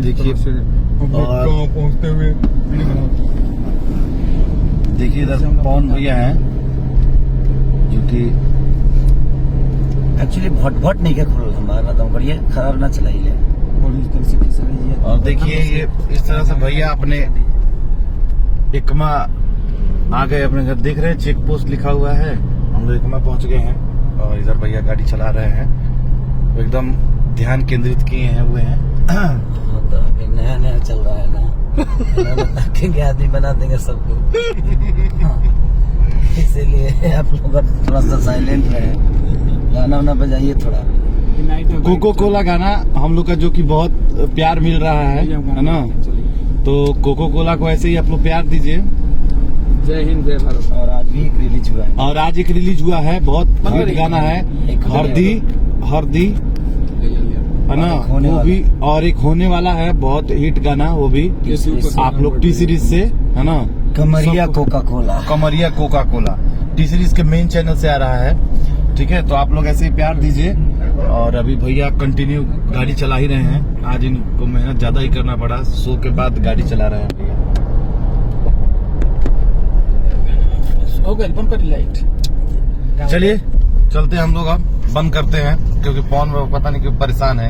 देखिए पहुँचते हुए देखिए इधर पवन भैया हैं जो कि एक्चुअली भट नहीं के खुल हमारा दम करिए खराब ना चलाइए। और देखिए ये इस तरह से भैया अपने एकमा आ गए अपने घर। देख रहे हैं चेक पोस्ट लिखा हुआ है, हम लोग एकमा पहुंच गए हैं और इधर भैया गाड़ी चला रहे हैं, एकदम ध्यान केंद्रित किए हैं हुए हैं। तो अभी नया चल रहा है ना देंगे आदमी बना देंगे सबको इसीलिए आप लोग थोड़ा सा साइलेंट रहे, गाना वाना बजाइए थोड़ा। कोको कोला गाना हम लोग का जो कि बहुत प्यार मिल रहा है ना, तो कोको कोला को ऐसे ही आप लोग प्यार दीजिए। जय हिंद जय भारत। और आज भी एक रिलीज हुआ है है बहुत हिट गाना है, हरदी है ना, वो भी, और एक होने वाला है बहुत हिट गाना वो भी, आप लोग टी सीरीज से है ना, कमरिया कोका कोला टी सीरीज के मेन चैनल से आ रहा है। ठीक है, तो आप लोग ऐसे ही प्यार दीजिए। और अभी भैया कंटिन्यू गाड़ी चला ही रहे हैं, आज इनको मेहनत ज्यादा ही करना पड़ा, शो के बाद गाड़ी चला रहे हैं भैया। चलिए चलते हैं हम लोग, अब बंद करते हैं क्योंकि पवन पता नहीं क्यों परेशान है।